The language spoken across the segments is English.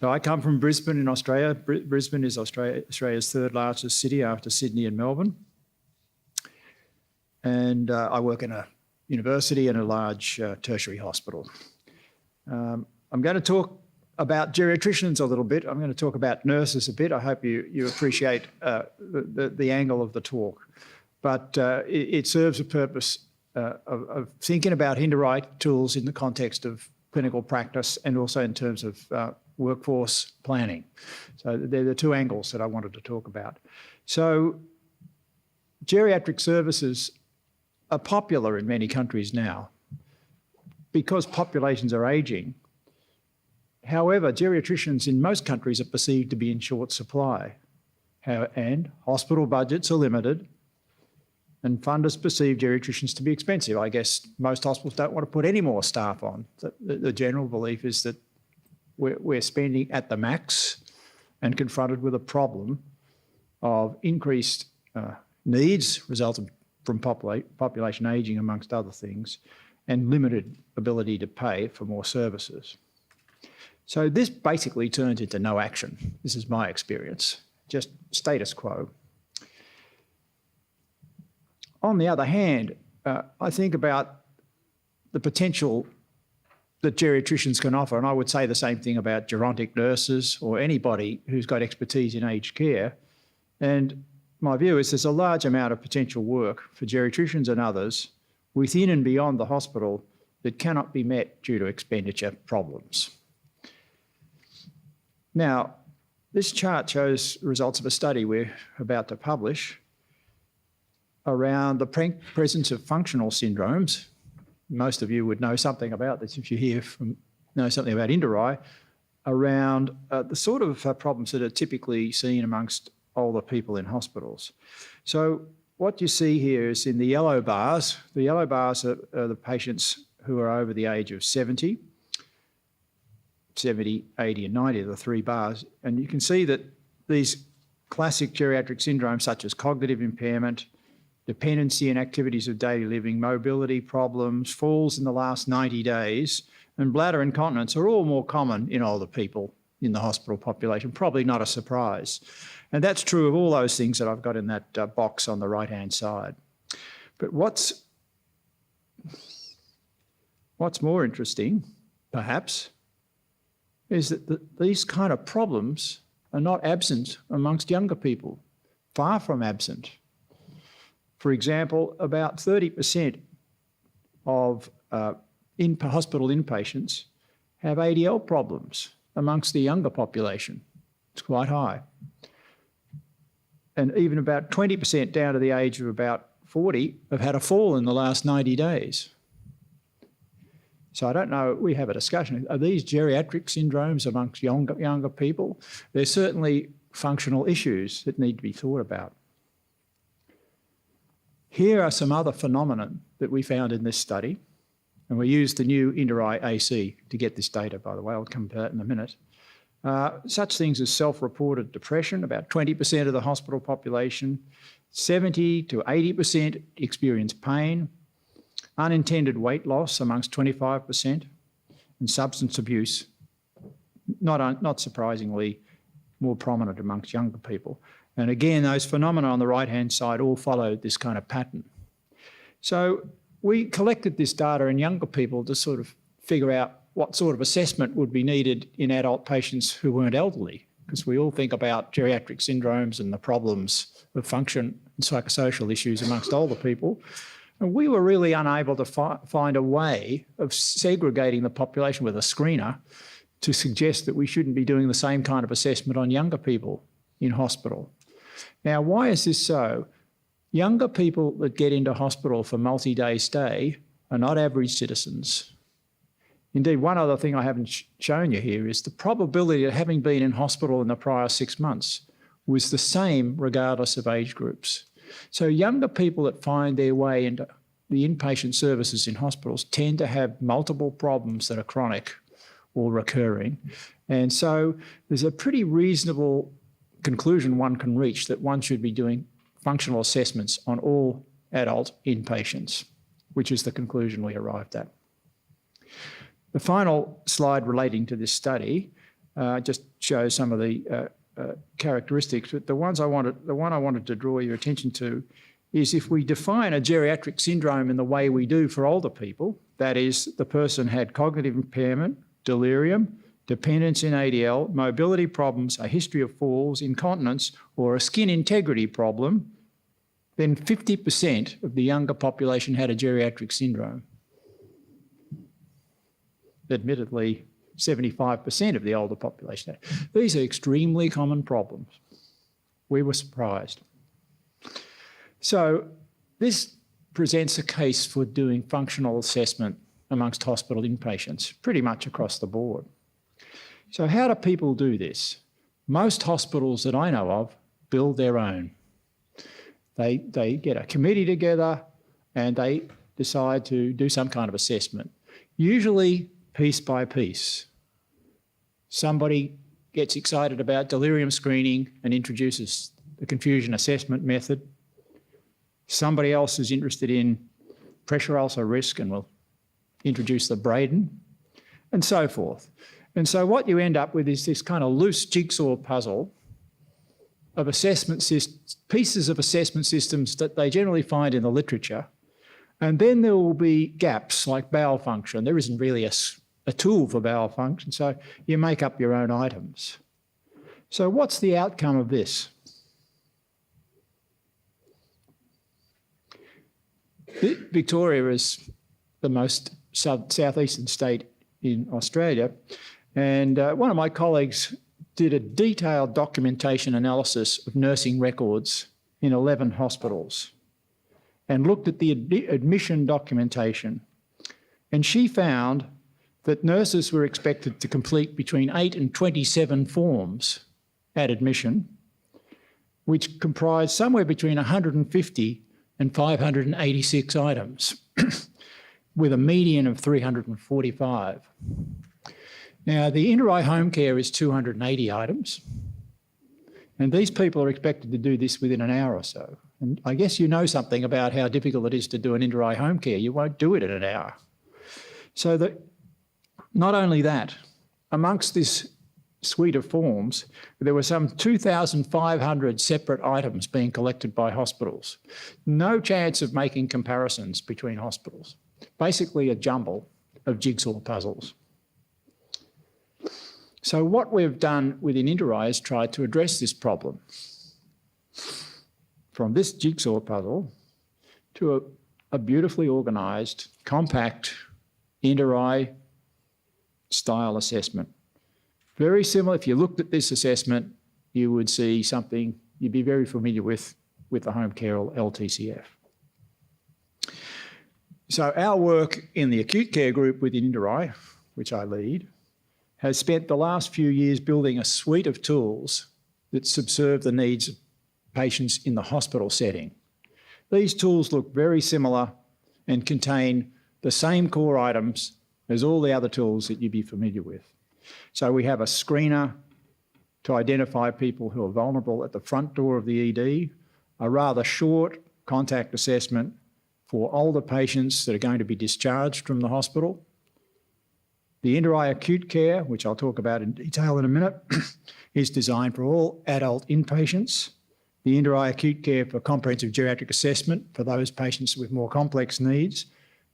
So I come from Brisbane in Australia. Brisbane is Australia's third largest city after Sydney and Melbourne. And I work in a university and a large tertiary hospital. I'm going to talk about geriatricians a little bit. I'm going to talk about nurses a bit. I hope you appreciate the angle of the talk. But it serves a purpose of thinking about NedRAI tools in the context of clinical practice and also in terms of workforce planning. So they're the two angles that I wanted to talk about. So geriatric services are popular in many countries now because populations are ageing. However, geriatricians in most countries are perceived to be in short supply, and hospital budgets are limited, and funders perceive geriatricians to be expensive. I guess most hospitals don't want to put any more staff on. The general belief is that we're spending at the max and confronted with a problem of increased needs resulting from population ageing, amongst other things, and limited ability to pay for more services. So this basically turns into no action. This is my experience, just status quo. On the other hand, I think about the potential that geriatricians can offer, and I would say the same thing about gerontic nurses or anybody who's got expertise in aged care. And my view is there's a large amount of potential work for geriatricians and others within and beyond the hospital that cannot be met due to expenditure problems. Now, this chart shows results of a study we're about to publish around the presence of functional syndromes. Most of you would know something about this if you know something about NedRAI, around the sort of problems that are typically seen amongst older people in hospitals. So what you see here is in the yellow bars are the patients who are over the age of 70, 80 and 90 are the three bars. And you can see that these classic geriatric syndromes such as cognitive impairment, dependency in activities of daily living, mobility problems, falls in the last 90 days, and bladder incontinence are all more common in older people in the hospital population, probably not a surprise. And that's true of all those things that I've got in that box on the right-hand side. But what's more interesting, perhaps, is that these kind of problems are not absent amongst younger people, far from absent. For example, about 30% of hospital inpatients have ADL problems amongst the younger population. It's quite high. And even about 20% down to the age of about 40 have had a fall in the last 90 days. So I don't know, we have a discussion. Are these geriatric syndromes amongst younger people? There's certainly functional issues that need to be thought about. Here are some other phenomena that we found in this study, and we used the new NedRAI AC to get this data, by the way. I'll come to that in a minute. Such things as self-reported depression, about 20% of the hospital population, 70 to 80% experience pain, unintended weight loss amongst 25%, and substance abuse, not surprisingly, more prominent amongst younger people. And again, those phenomena on the right-hand side all followed this kind of pattern. So we collected this data in younger people to sort of figure out what sort of assessment would be needed in adult patients who weren't elderly, because we all think about geriatric syndromes and the problems of function and psychosocial issues amongst older people. And we were really unable to find a way of segregating the population with a screener to suggest that we shouldn't be doing the same kind of assessment on younger people in hospital. Now, why is this so? Younger people that get into hospital for multi-day stay are not average citizens. Indeed, one other thing I haven't shown you here is the probability of having been in hospital in the prior 6 months was the same regardless of age groups. So younger people that find their way into the inpatient services in hospitals tend to have multiple problems that are chronic or recurring. And so there's a pretty reasonable conclusion one can reach that one should be doing functional assessments on all adult inpatients, which is the conclusion we arrived at. The final slide relating to this study just shows some of the characteristics. But the one I wanted to draw your attention to is if we define a geriatric syndrome in the way we do for older people, that is, the person had cognitive impairment, delirium, dependence in ADL, mobility problems, a history of falls, incontinence, or a skin integrity problem, then 50% of the younger population had a geriatric syndrome. Admittedly, 75% of the older population had. These are extremely common problems. We were surprised. So this presents a case for doing functional assessment amongst hospital inpatients, pretty much across the board. So how do people do this? Most hospitals that I know of build their own. They get a committee together and they decide to do some kind of assessment, usually piece by piece. Somebody gets excited about delirium screening and introduces the confusion assessment method. Somebody else is interested in pressure ulcer risk and will introduce the Braden, and so forth. And so what you end up with is this kind of loose jigsaw puzzle of pieces of assessment systems that they generally find in the literature. And then there will be gaps like bowel function. There isn't really a tool for bowel function, so you make up your own items. So what's the outcome of this? Victoria is the most southeastern state in Australia, and one of my colleagues did a detailed documentation analysis of nursing records in 11 hospitals and looked at the admission documentation, and she found that nurses were expected to complete between 8 and 27 forms at admission, which comprised somewhere between 150 and 586 items, with a median of 345. Now, the intereye home care is 280 items, and these people are expected to do this within an hour or so. And I guess you know something about how difficult it is to do an intereye home care. You won't do it in an hour. So not only that, amongst this suite of forms, there were some 2,500 separate items being collected by hospitals. No chance of making comparisons between hospitals. Basically a jumble of jigsaw puzzles. So what we've done within intereye is tried to address this problem. From this jigsaw puzzle to a beautifully organised, compact intereye style assessment. Very similar. If you looked at this assessment, you would see something you'd be very familiar with the home care or LTCF. So our work in the acute care group within intereye, which I lead, has spent the last few years building a suite of tools that subserve the needs of patients in the hospital setting. These tools look very similar and contain the same core items as all the other tools that you'd be familiar with. So we have a screener to identify people who are vulnerable at the front door of the ED, a rather short contact assessment for older patients that are going to be discharged from the hospital. The intereye acute care, which I'll talk about in detail in a minute, is designed for all adult inpatients. The intereye acute care for comprehensive geriatric assessment for those patients with more complex needs.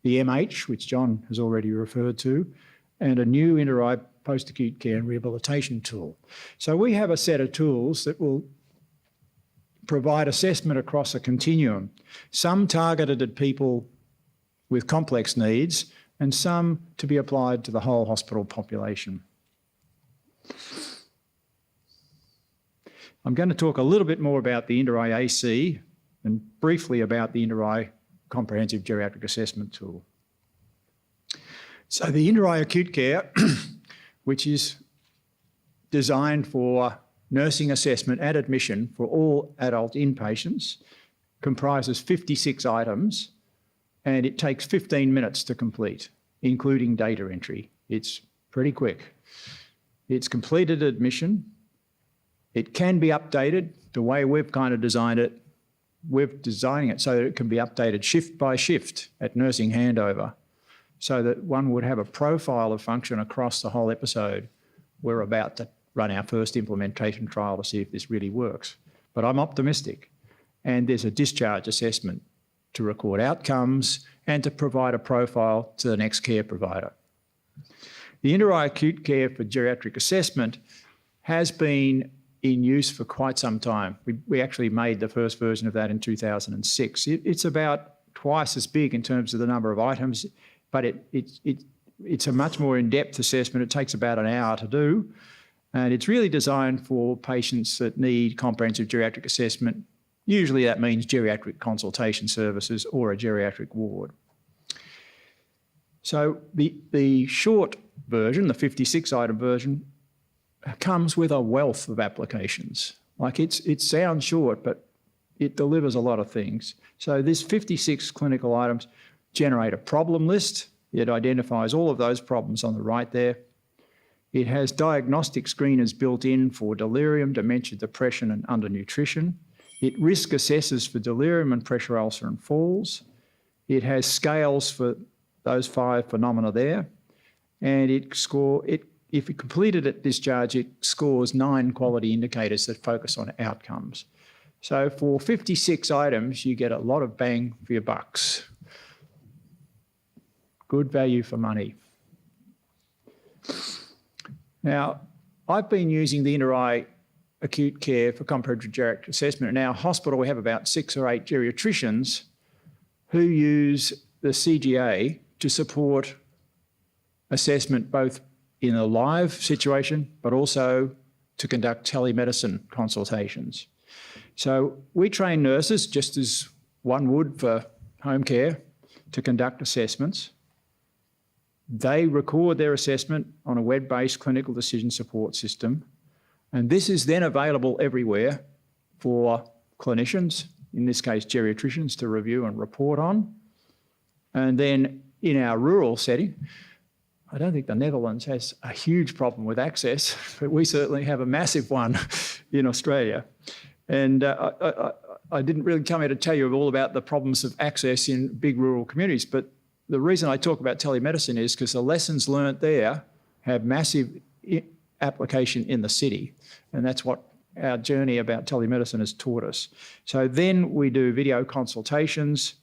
The MH, which John has already referred to, and a new intereye post-acute care and rehabilitation tool. So we have a set of tools that will provide assessment across a continuum, some targeted at people with complex needs and some to be applied to the whole hospital population. I'm going to talk a little bit more about the intereye AC and briefly about the intereye comprehensive geriatric assessment tool. So the intereye acute care, which is designed for nursing assessment at admission for all adult inpatients, comprises 56 items, and it takes 15 minutes to complete, including data entry. It's pretty quick. It's completed at admission. It can be updated the way we've kind of designed it. We're designing it so that it can be updated shift by shift at nursing handover, so that one would have a profile of function across the whole episode we're about to run our first implementation trial to see if this really works. But I'm optimistic. And there's a discharge assessment to record outcomes and to provide a profile to the next care provider. The NedRAI acute care for geriatric assessment has been in use for quite some time. We actually made the first version of that in 2006. It's about twice as big in terms of the number of items, but it's a much more in-depth assessment. It takes about an hour to do, and it's really designed for patients that need comprehensive geriatric assessment. Usually that means geriatric consultation services or a geriatric ward. So the short version, the 56-item version, comes with a wealth of applications. Like it sounds short, but it delivers a lot of things. So this 56 clinical items generate a problem list. It identifies all of those problems on the right there. It has diagnostic screeners built in for delirium, dementia, depression, and undernutrition. It risk assesses for delirium and pressure ulcer and falls. It has scales for those 5 phenomena there. And if it completed at discharge, it scores 9 quality indicators that focus on outcomes. So for 56 items, you get a lot of bang for your bucks. Good value for money. Now, I've been using the NedRAI acute care for comprehensive geriatric assessment. In our hospital, we have about 6 or 8 geriatricians who use the CGA to support assessment both in a live situation, but also to conduct telemedicine consultations. So we train nurses, just as one would for home care, to conduct assessments. They record their assessment on a web-based clinical decision support system, and this is then available everywhere for clinicians, in this case geriatricians, to review and report on. And then in our rural setting, I don't think the Netherlands has a huge problem with access, but we certainly have a massive one in Australia. And I didn't really come here to tell you all about the problems of access in big rural communities, but the reason I talk about telemedicine is because the lessons learnt there have massive application in the city, and that's what our journey about telemedicine has taught us. So then we do video consultations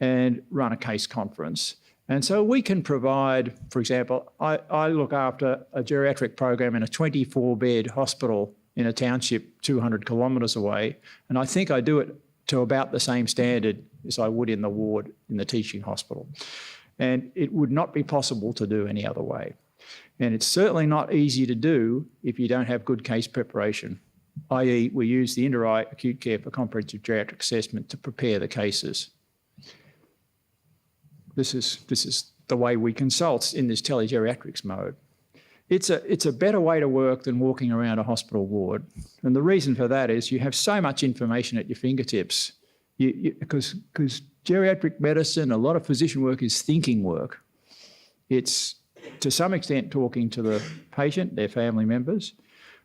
and run a case conference. And so we can provide, for example, I look after a geriatric program in a 24-bed hospital in a township 200 kilometres away, and I think I do it to about the same standard as I would in the ward in the teaching hospital. And it would not be possible to do any other way. And it's certainly not easy to do if you don't have good case preparation, i.e. we use the NedRAI acute care for comprehensive geriatric assessment to prepare the cases. This is the way we consult in this telegeriatrics mode. It's a better way to work than walking around a hospital ward. And the reason for that is you have so much information at your fingertips. Because geriatric medicine, a lot of physician work is thinking work. It's to some extent talking to the patient, their family members,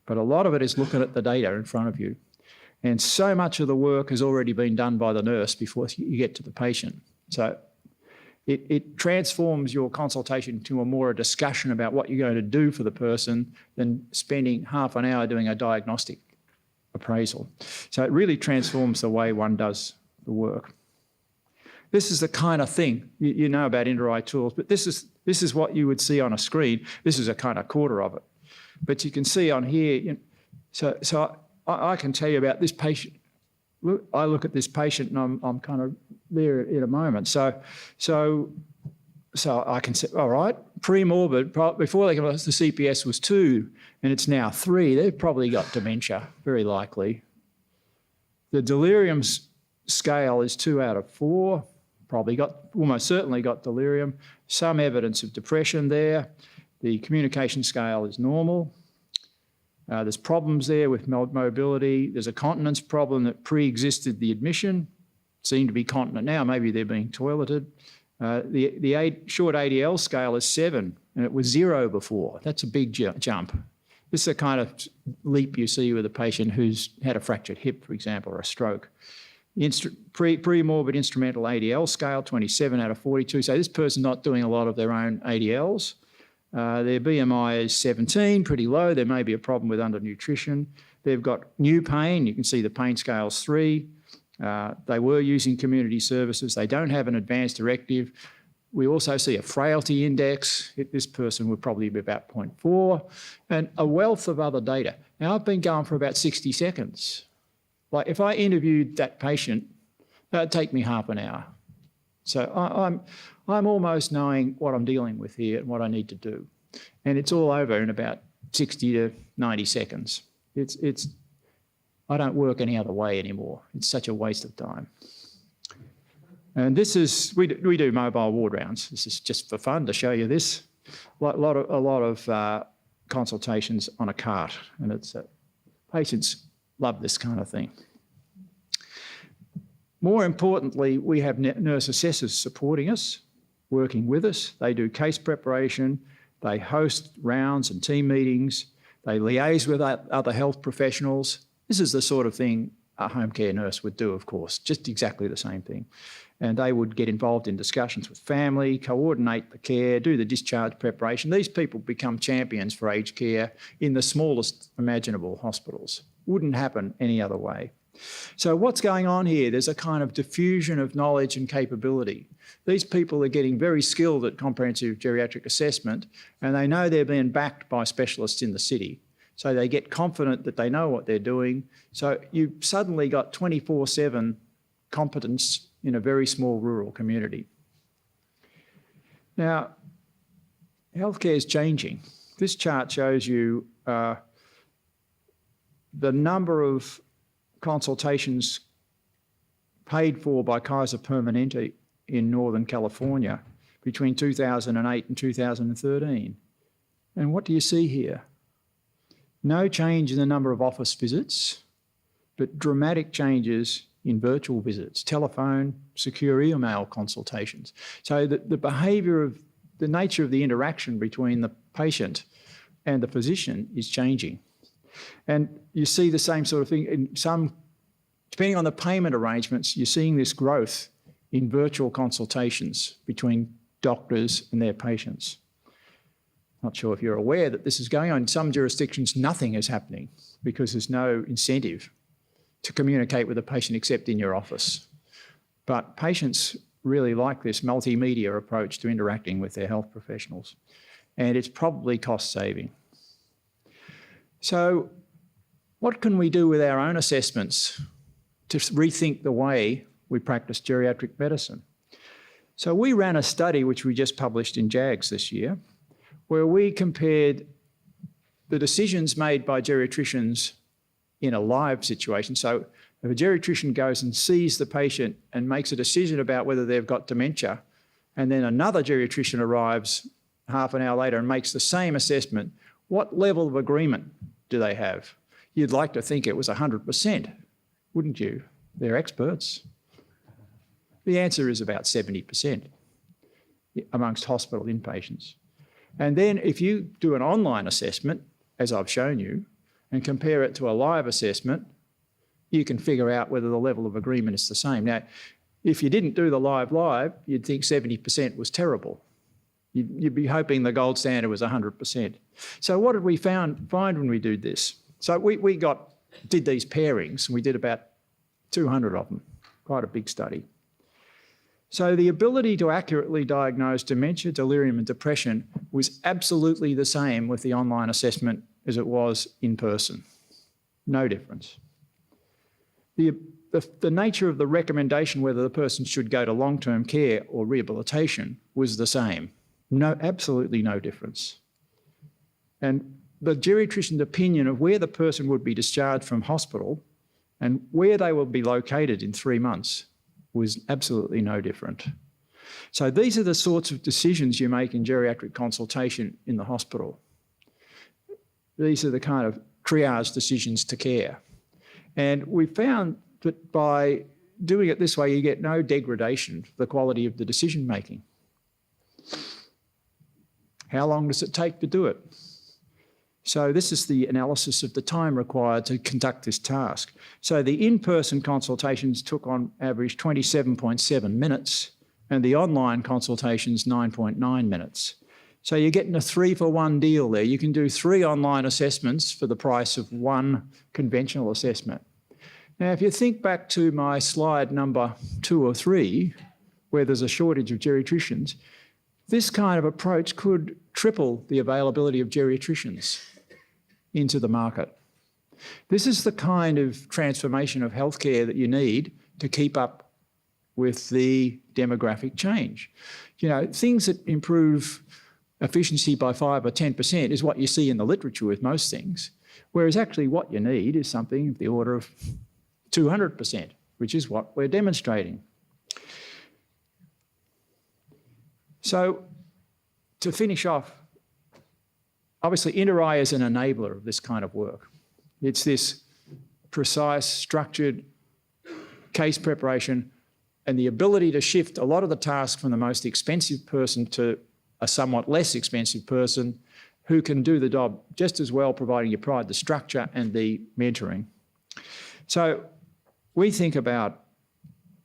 but a lot of it is looking at the data in front of you. And so much of the work has already been done by the nurse before you get to the patient. So it transforms your consultation to a discussion about what you're going to do for the person than spending half an hour doing a diagnostic appraisal. So it really transforms the way one does the work. This is the kind of thing, you know about NedRAI tools, but this is what you would see on a screen. This is a kind of quarter of it. But you can see on here, so I can tell you about this patient. I look at this patient and I'm kind of there in a moment. So I can say, all right, pre-morbid, before they came, the CPS was 2 and it's now 3. They've probably got dementia, very likely. The delirium scale is 2 out of 4, almost certainly got delirium. Some evidence of depression there. The communication scale is normal. There's problems there with mobility. There's a continence problem that pre-existed the admission. Seem to be continent now. Maybe they're being toileted. The short ADL scale is 7, and it was 0 before. That's a big jump. This is the kind of leap you see with a patient who's had a fractured hip, for example, or a stroke. Pre-morbid instrumental ADL scale, 27 out of 42. So this person's not doing a lot of their own ADLs. Their BMI is 17, pretty low. There may be a problem with undernutrition. They've got new pain. You can see the pain scale's 3. They were using community services. They don't have an advanced directive. We also see a frailty index. This person would probably be about 0.4, and a wealth of other data. Now, I've been going for about 60 seconds. Like, if I interviewed that patient, that'd take me half an hour. So I'm almost knowing what I'm dealing with here and what I need to do. And it's all over in about 60 to 90 seconds. I don't work any other way anymore. It's such a waste of time. And this is, we do mobile ward rounds. This is just for fun to show you this. A lot of consultations on a cart, and it's patients love this kind of thing. More importantly, we have nurse assessors supporting us, working with us. They do case preparation, they host rounds and team meetings, they liaise with other health professionals. This is the sort of thing a home care nurse would do, of course, just exactly the same thing. And they would get involved in discussions with family, coordinate the care, do the discharge preparation. These people become champions for aged care in the smallest imaginable hospitals. Wouldn't happen any other way. So what's going on here? There's a kind of diffusion of knowledge and capability. These people are getting very skilled at comprehensive geriatric assessment, and they know they're being backed by specialists in the city. So they get confident that they know what they're doing. So you've suddenly got 24/7 competence in a very small rural community. Now, healthcare is changing. This chart shows you the number of consultations paid for by Kaiser Permanente in Northern California between 2008 and 2013. And what do you see here? No change in the number of office visits, but dramatic changes in virtual visits, telephone, secure email consultations. So the behaviour of the nature of the interaction between the patient and the physician is changing. And you see the same sort of thing in some, depending on the payment arrangements, you're seeing this growth in virtual consultations between doctors and their patients. Not sure if you're aware that this is going on. In some jurisdictions, nothing is happening because there's no incentive to communicate with a patient except in your office. But patients really like this multimedia approach to interacting with their health professionals, and it's probably cost saving. So what can we do with our own assessments to rethink the way we practice geriatric medicine? So we ran a study which we just published in JAGS this year, where we compared the decisions made by geriatricians in a live situation. So if a geriatrician goes and sees the patient and makes a decision about whether they've got dementia, and then another geriatrician arrives half an hour later and makes the same assessment, what level of agreement do they have? You'd like to think it was 100%, wouldn't you? They're experts. The answer is about 70% amongst hospital inpatients. And then if you do an online assessment, as I've shown you, and compare it to a live assessment, you can figure out whether the level of agreement is the same. Now, if you didn't do the live, you'd think 70% was terrible. You'd be hoping the gold standard was 100%. So what did we find when we did this? So we did these pairings, and we did about 200 of them, quite a big study. So the ability to accurately diagnose dementia, delirium and depression was absolutely the same with the online assessment as it was in person. No difference. The nature of the recommendation whether the person should go to long-term care or rehabilitation was the same. No, absolutely no difference. And the geriatrician's opinion of where the person would be discharged from hospital and where they will be located in 3 months was absolutely no different. So these are the sorts of decisions you make in geriatric consultation in the hospital. These are the kind of triage decisions to care. And we found that by doing it this way, you get no degradation of the quality of the decision making. How long does it take to do it? So this is the analysis of the time required to conduct this task. So the in-person consultations took on average 27.7 minutes and the online consultations 9.9 minutes. So you're getting a 3-for-1 deal there. You can do 3 online assessments for the price of 1 conventional assessment. Now, if you think back to my slide number 2 or 3, where there's a shortage of geriatricians, this kind of approach could triple the availability of geriatricians into the market. This is the kind of transformation of healthcare that you need to keep up with the demographic change. You know, things that improve efficiency by 5 or 10% is what you see in the literature with most things, whereas actually what you need is something of the order of 200%, which is what we're demonstrating. So to finish off, obviously intereye is an enabler of this kind of work. It's this precise, structured case preparation and the ability to shift a lot of the tasks from the most expensive person to a somewhat less expensive person who can do the job just as well, providing you provide the structure and the mentoring. So we think about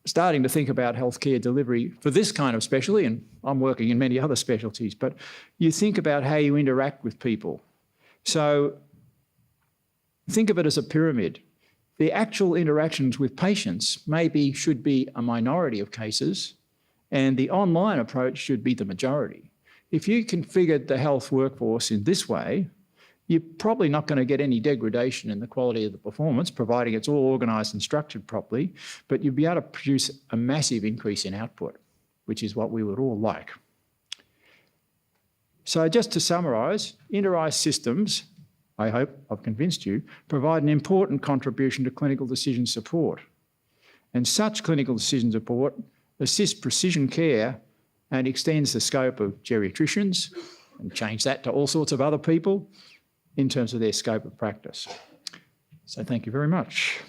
starting to think about healthcare delivery for this kind of specialty, and I'm working in many other specialties, but you think about how you interact with people. So think of it as a pyramid. The actual interactions with patients should be a minority of cases, and the online approach should be the majority. If you configured the health workforce in this way, you're probably not going to get any degradation in the quality of the performance, providing it's all organised and structured properly, but you'll be able to produce a massive increase in output, which is what we would all like. So just to summarise, intereyes systems, I hope I've convinced you, provide an important contribution to clinical decision support. And such clinical decision support assists precision care and extends the scope of geriatricians and change that to all sorts of other people in terms of their scope of practice. So thank you very much.